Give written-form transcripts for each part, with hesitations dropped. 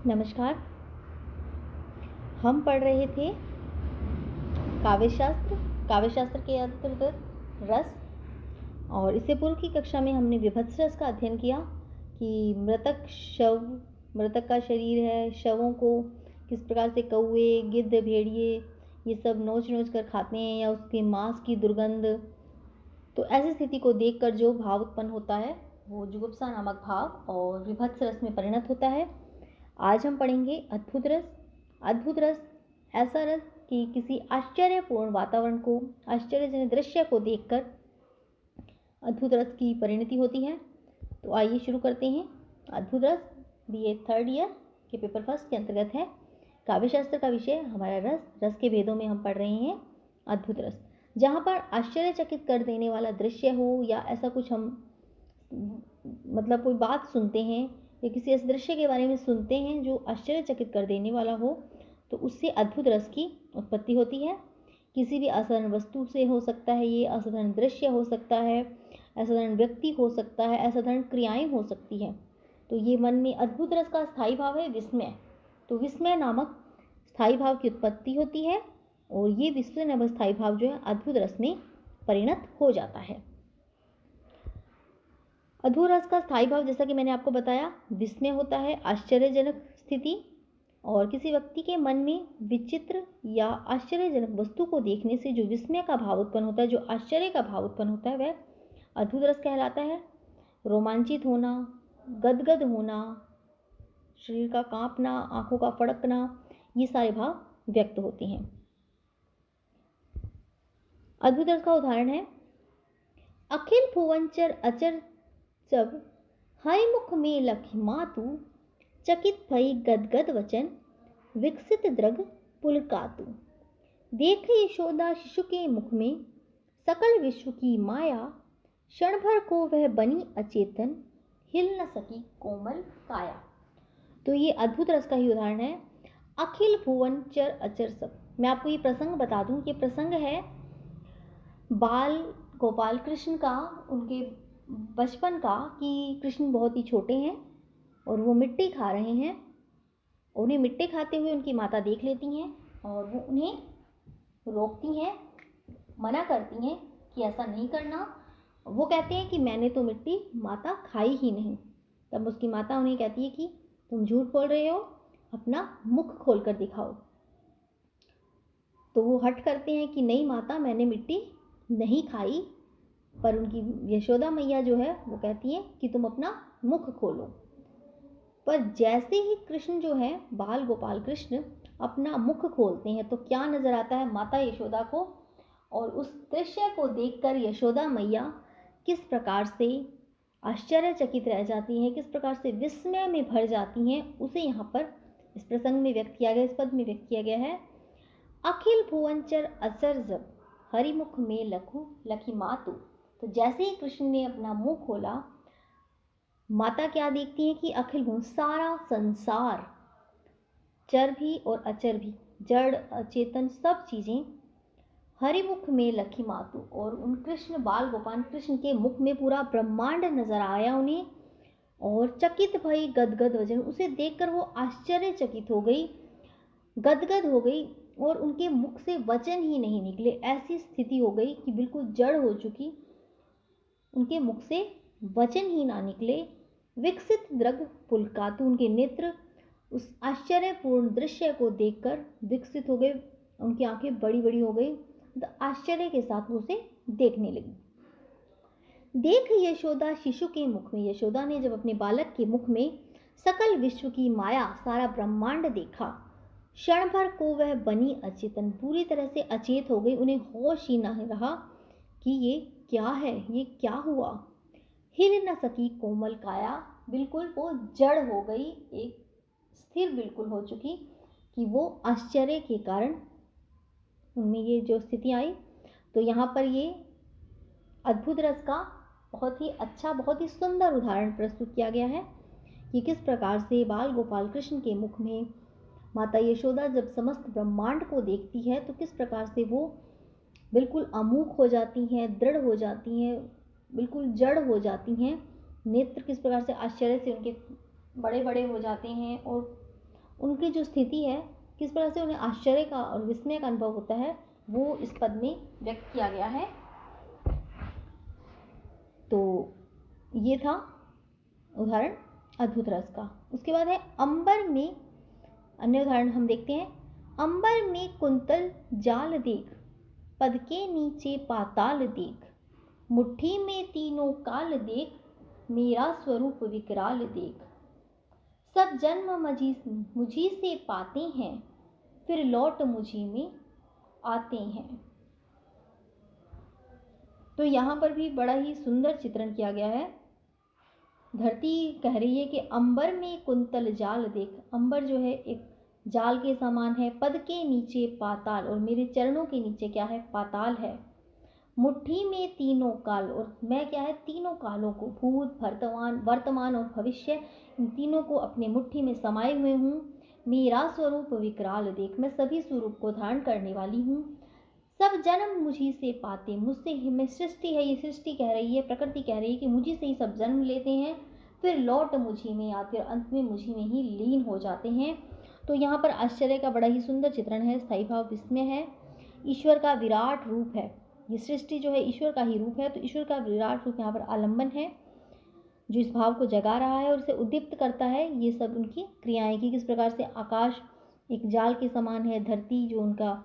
नमस्कार। हम पढ़ रहे थे काव्यशास्त्र काव्यशास्त्र के अंतर्गत रस। और इससे पूर्व की कक्षा में हमने विभत्स रस का अध्ययन किया कि मृतक का शरीर है, शवों को किस प्रकार से कौवे, गिद्ध, भेड़िए ये सब नोच नोच कर खाते हैं, या उसके मांस की दुर्गंध। तो ऐसी स्थिति को देखकर जो भाव उत्पन्न होता है वो जुगुप्सा नामक भाव और विभत्स रस में परिणत होता है। आज हम पढ़ेंगे अद्भुत रस। अद्भुत रस ऐसा रस कि किसी आश्चर्यपूर्ण वातावरण को, आश्चर्यजनक दृश्य को देखकर अद्भुत रस की परिणति होती है। तो आइए शुरू करते हैं। अद्भुत रस बीए थर्ड ईयर के पेपर फर्स्ट के अंतर्गत है। काव्यशास्त्र का विषय हमारा रस के भेदों में हम पढ़ रहे हैं अद्भुत रस, जहाँ पर आश्चर्यचकित कर देने वाला दृश्य हो या ऐसा कुछ हम कोई बात सुनते हैं या किसी ऐसे दृश्य के बारे में सुनते हैं जो आश्चर्यचकित कर देने वाला हो, तो उससे अद्भुत रस की उत्पत्ति होती है। किसी भी असाधारण वस्तु से हो सकता है, ये असाधारण दृश्य हो सकता है, असाधारण व्यक्ति हो सकता है, असाधारण क्रियाएं हो सकती है। तो ये मन में अद्भुत रस का स्थायी भाव है विस्मय। तो विस्मय नामक स्थायी भाव की उत्पत्ति होती है और ये विस्मय नामक स्थायी भाव जो है अद्भुत रस में परिणत हो जाता है। अद्भुत रस का स्थायी भाव, जैसा कि मैंने आपको बताया, विस्मय होता है, आश्चर्यजनक स्थिति। और किसी व्यक्ति के मन में विचित्र या आश्चर्यजनक वस्तु को देखने से जो विस्मय का भाव उत्पन्न होता है, जो आश्चर्य का भाव उत्पन्न होता है, वह अद्भुत रस कहलाता है। रोमांचित होना, गदगद होना, शरीर का कांपना, आंखों का फड़कना, ये सारे भाव व्यक्त होते हैं। अद्भुत रस का उदाहरण है, अखिल भुवनचर अचर सब हरिमुख में लखी मातु, चकित भई गदगद वचन विकसित द्रग पुलकातु। देख यशोदा शिशु के मुख में सकल विश्व की माया, क्षण भर को वह बनी अचेतन, हिल न सकी कोमल काया। तो ये अद्भुत रस का ही उदाहरण है, अखिल भुवन चर अचर सब। मैं आपको ये प्रसंग बता दूं, ये प्रसंग है बाल गोपाल कृष्ण का, उनके बचपन का, कि कृष्ण बहुत ही छोटे हैं और वो मिट्टी खा रहे हैं। उन्हें मिट्टी खाते हुए उनकी माता देख लेती हैं और वो उन्हें रोकती हैं, मना करती हैं कि ऐसा नहीं करना। वो कहते हैं कि मैंने तो मिट्टी माता खाई ही नहीं। तब उसकी माता उन्हें कहती है कि तुम झूठ बोल रहे हो, अपना मुख खोल कर दिखाओ। तो वो हट करते हैं कि नहीं माता, मैंने मिट्टी नहीं खाई। पर उनकी यशोदा मैया जो है वो कहती है कि तुम अपना मुख खोलो। पर जैसे ही कृष्ण जो है, बाल गोपाल कृष्ण, अपना मुख खोलते हैं तो क्या नजर आता है माता यशोदा को। और उस दृश्य को देखकर यशोदा मैया किस प्रकार से आश्चर्यचकित रह जाती हैं, किस प्रकार से विस्मय में भर जाती हैं, उसे यहाँ पर इस प्रसंग में व्यक्त किया गया, इस पद में व्यक्त किया गया है। अखिल भुवनचर अचर जब हरिमुख में लखी मातु। तो जैसे ही कृष्ण ने अपना मुंह खोला, माता क्या देखती है कि अखिल भुवन, सारा संसार, चर भी और अचर भी, जड़ अचेतन सब चीजें, हरिमुख में लखी मातु। और उन कृष्ण, बाल गोपाल कृष्ण के मुख में पूरा ब्रह्मांड नजर आया उन्हें। और चकित भई गदगद वचन, उसे देखकर वो आश्चर्यचकित हो गई, गदगद हो गई और उनके मुख से वचन ही नहीं निकले। ऐसी स्थिति हो गई कि बिल्कुल जड़ हो चुकी, उनके मुख से वचन ही ना निकले। विकसित द्रग पुलकातु, उनके नेत्र उस आश्चर्यपूर्ण दृश्य को देखकर विकसित हो गए, उनकी आंखें बड़ी बड़ी हो गई, तो आश्चर्य के साथ वो उसे देखने लगी। देख यशोदा शिशु के मुख में, यशोदा ने जब अपने बालक के मुख में सकल विश्व की माया, सारा ब्रह्मांड देखा, क्षण भर को वह बनी अचेतन, पूरी तरह से अचेत हो गई, उन्हें होश ही न रहा कि ये क्या है, ये क्या हुआ। हिल न सकी कोमल काया, बिल्कुल वो जड़ हो गई, एक स्थिर बिल्कुल हो चुकी, कि वो आश्चर्य के कारण उनमें ये जो स्थिति आई। तो यहाँ पर ये अद्भुत रस का बहुत ही अच्छा, बहुत ही सुंदर उदाहरण प्रस्तुत किया गया है कि किस प्रकार से बाल गोपाल कृष्ण के मुख में माता यशोदा जब समस्त ब्रह्मांड को देखती है तो किस प्रकार से वो बिल्कुल अमूक हो जाती हैं, दृढ़ हो जाती हैं, बिल्कुल जड़ हो जाती हैं। नेत्र किस प्रकार से आश्चर्य से उनके बड़े बड़े हो जाते हैं और उनकी जो स्थिति है, किस प्रकार से उन्हें आश्चर्य का और विस्मय का अनुभव होता है, वो इस पद में व्यक्त किया गया है। तो ये था उदाहरण अद्भुत रस का। उसके बाद है अंबर में, अन्य उदाहरण हम देखते हैं। अंबर में कुंतल जाल देख, पद के नीचे पाताल देख, मुट्ठी में तीनों काल देख, मेरा स्वरूप विकराल देख। सब जन्म मुझी से पाते हैं, फिर लौट मुझी में आते हैं। तो यहाँ पर भी बड़ा ही सुंदर चित्रण किया गया है। धरती कह रही है कि अंबर में कुंतल जाल देख। अंबर जो है एक जाल के समान है, पद के नीचे पाताल, और मेरे चरणों के नीचे क्या है, पाताल है। मुट्ठी में तीनों काल, और मैं क्या है, तीनों कालों को, भूत वर्तमान और भविष्य, इन तीनों को अपने मुट्ठी में समाये हुए हूँ। मेरा स्वरूप विकराल देख, मैं सभी स्वरूप को धारण करने वाली हूँ। सब जन्म मुझी से पाते, मुझसे ही, मैं सृष्टि है, ये सृष्टि कह रही है, प्रकृति कह रही है कि मुझी से ही सब जन्म लेते हैं, फिर लौट मुझी में आते और अंत में मुझी में ही लीन हो जाते हैं। तो यहाँ पर आश्चर्य का बड़ा ही सुंदर चित्रण है, स्थायी भाव विस्मय है, ईश्वर का विराट रूप है। ये सृष्टि जो है ईश्वर का ही रूप है, तो ईश्वर का विराट रूप यहाँ पर आलंबन है, जो इस भाव को जगा रहा है और इसे उद्दीप्त करता है। ये सब उनकी क्रियाएं की किस प्रकार से आकाश एक जाल के समान है, धरती जो उनका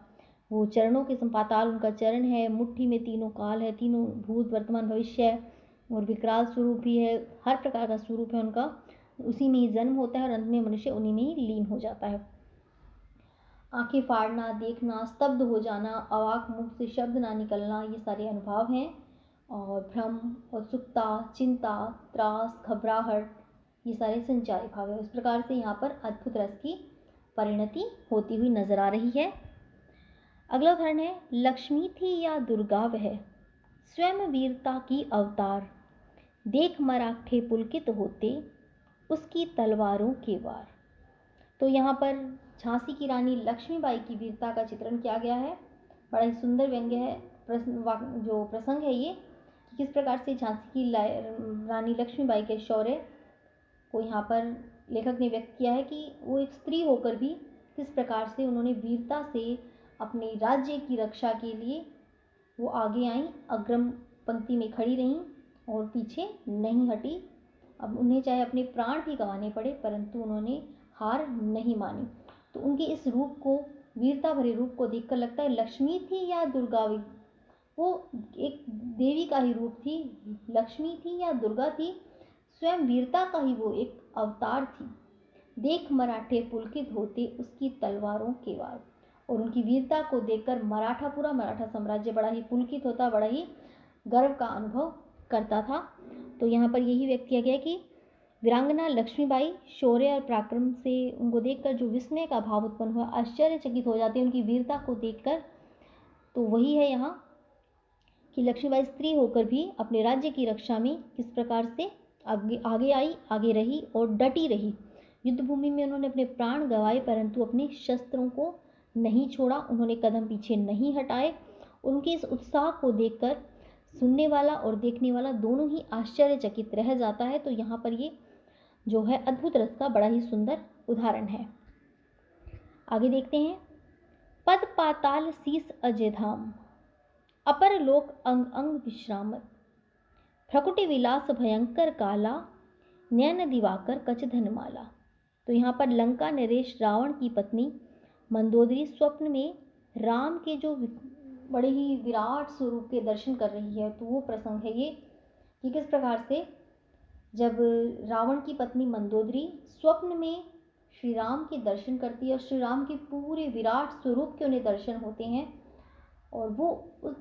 वो चरणों के पाताल उनका चरण है, मुट्ठी में तीनों काल है, तीनों भूत वर्तमान भविष्य है, और विकराल स्वरूप भी है, हर प्रकार का स्वरूप है उनका, उसी में ही जन्म होता है और अंत में मनुष्य उन्हीं में ही लीन हो जाता है। आंखें फाड़ना, देखना, स्तब्ध हो जाना, अवाक मुख से शब्द ना निकलना, ये सारे अनुभव हैं। और भ्रम, उत्सुकता, चिंता, त्रास, घबराहट, ये सारे संचारी भाव है। इस प्रकार से यहाँ पर अद्भुत रस की परिणति होती हुई नजर आ रही है। अगला उदाहरण है, लक्ष्मी थी या दुर्गा वह, स्वयं वीरता की अवतार, देख मराठे पुलकित होते, उसकी तलवारों के वार। तो यहाँ पर झांसी की रानी लक्ष्मीबाई की वीरता का चित्रण किया गया है। बड़ा ही सुंदर व्यंग्य है, जो प्रसंग है ये, कि किस प्रकार से झांसी की रानी लक्ष्मीबाई के शौर्य को यहाँ पर लेखक ने व्यक्त किया है कि वो एक स्त्री होकर भी किस प्रकार से उन्होंने वीरता से अपने राज्य की रक्षा के लिए वो आगे आई, अग्रम पंक्ति में खड़ी रहीं और पीछे नहीं हटी। अब उन्हें चाहे अपने प्राण भी गंवाने पड़े, परंतु उन्होंने हार नहीं मानी। तो उनके इस रूप को, वीरता भरे रूप को देखकर लगता है लक्ष्मी थी या दुर्गा, वो एक देवी का ही रूप थी, लक्ष्मी थी या दुर्गा थी, स्वयं वीरता का ही वो एक अवतार थी। देख मराठे पुलकित होते, उसकी तलवारों के वार। और उनकी वीरता को देखकर पूरा मराठा साम्राज्य बड़ा ही पुलकित होता, बड़ा ही गर्व का अनुभव करता था। तो यहाँ पर यही व्यक्त किया गया कि वीरांगना लक्ष्मीबाई शौर्य और पराक्रम से उनको देखकर जो विस्मय का भाव उत्पन्न हुआ, आश्चर्यचकित हो जाते हैं उनकी वीरता को देखकर। तो वही है यहाँ कि लक्ष्मीबाई स्त्री होकर भी अपने राज्य की रक्षा में किस प्रकार से आगे आई, आगे रही और डटी रही। युद्ध भूमि में उन्होंने अपने प्राण गंवाए, परंतु अपने शस्त्रों को नहीं छोड़ा, उन्होंने कदम पीछे नहीं हटाए। उनके इस उत्साह को देखकर सुनने वाला और देखने वाला दोनों ही आश्चर्यचकित रह जाता है। तो यहाँ पर ये जो है अद्भुत रस का बड़ा ही सुंदर उदाहरण है। आगे देखते हैं, पद पाताल शीस अजय धाम, अपर लोक अंग अंग विश्रामत, भ्रकुटि विलास भयंकर काला, नयन दिवाकर कच धनमाला। तो यहाँ पर लंका नरेश रावण की पत्नी मंदोदरी स्वप्न में राम के जो बड़े ही विराट स्वरूप के दर्शन कर रही है। तो वो प्रसंग है ये कि किस प्रकार से जब रावण की पत्नी मंदोदरी स्वप्न में श्री राम के दर्शन करती है और श्री राम के पूरे विराट स्वरूप के उन्हें दर्शन होते हैं, और वो उस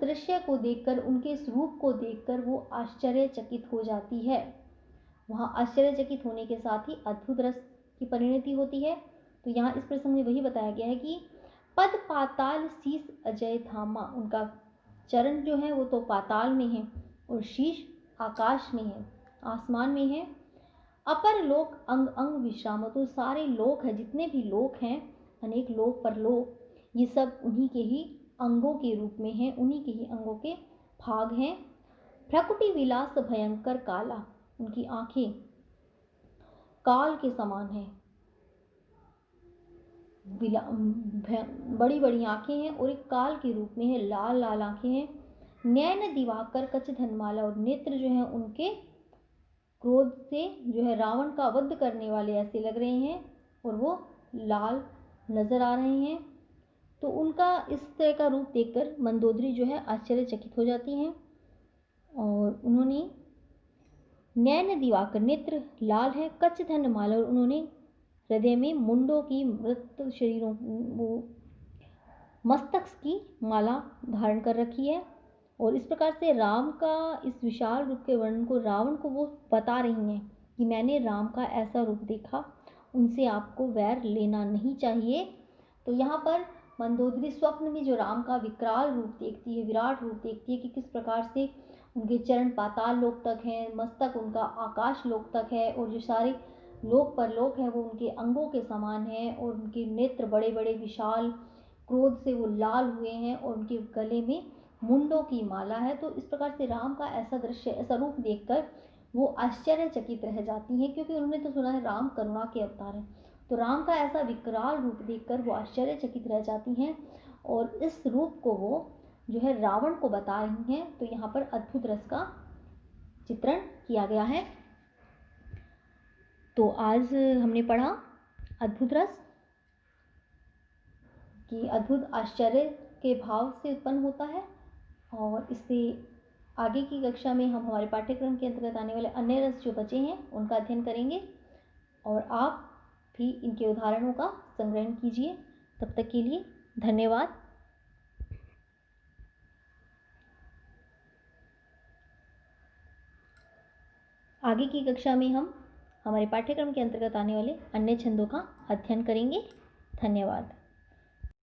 दृश्य को देखकर, उनके इस रूप को देखकर वो आश्चर्यचकित हो जाती है। वहाँ आश्चर्यचकित होने के साथ ही अद्भुत रस की परिणति होती है। तो यहाँ इस प्रसंग में वही बताया गया है कि पद पाताल शीस अजय धामा, उनका चरण जो है वो तो पाताल में है और शीश आकाश में है, आसमान में है। अपर लोक अंग अंग विश्राम, तो सारे लोक है, जितने भी लोक हैं, अनेक लोक परलोक, ये सब उन्हीं के ही अंगों के रूप में हैं, उन्हीं के ही अंगों के भाग हैं। भ्रकुटि विलास भयंकर काला, उनकी आंखें काल के समान है, बड़ी बड़ी आंखें हैं और एक काल के रूप में है, लाल लाल आंखें हैं। नयन दिवाकर कच धनमाला, और नेत्र जो है उनके क्रोध से जो है रावण का वध करने वाले ऐसे लग रहे हैं और वो लाल नजर आ रहे हैं। तो उनका इस तरह का रूप देखकर मंदोदरी जो है आश्चर्यचकित हो जाती हैं और उन्होंने नयन दिवाकर, नेत्र लाल है, कच धनमाला, और उन्होंने हृदय में मुंडों की, मृत शरीरों, वो मस्तक की माला धारण कर रखी है। और इस प्रकार से राम का इस विशाल रूप के वर्णन को रावण को वो बता रही हैं कि मैंने राम का ऐसा रूप देखा, उनसे आपको वैर लेना नहीं चाहिए। तो यहाँ पर मंदोदरी स्वप्न में जो राम का विकराल रूप देखती है, विराट रूप देखती है कि किस प्रकार से उनके चरण पाताल लोक तक हैं, मस्तक उनका आकाश लोक तक है, और जो सारे लोक परलोक है वो उनके अंगों के समान है, और उनके नेत्र बड़े बड़े विशाल, क्रोध से वो लाल हुए हैं, और उनके गले में मुंडों की माला है। तो इस प्रकार से राम का ऐसा दृश्य, ऐसा रूप देखकर वो आश्चर्यचकित रह जाती हैं, क्योंकि उन्होंने तो सुना है राम करुणा के अवतार हैं। तो राम का ऐसा विकराल रूप देखकर वो आश्चर्यचकित रह जाती हैं और इस रूप को वो जो है रावण को बता रही हैं। तो यहाँ पर अद्भुत रस का चित्रण किया गया है। तो आज हमने पढ़ा अद्भुत रस कि अद्भुत आश्चर्य के भाव से उत्पन्न होता है, और इससे आगे की कक्षा में हम हमारे पाठ्यक्रम के अंतर्गत आने वाले अन्य रस जो बचे हैं उनका अध्ययन करेंगे, और आप भी इनके उदाहरणों का संग्रहण कीजिए। तब तक के लिए धन्यवाद। आगे की कक्षा में हम हमारे पाठ्यक्रम के अंतर्गत आने वाले अन्य छंदों का अध्ययन करेंगे। धन्यवाद।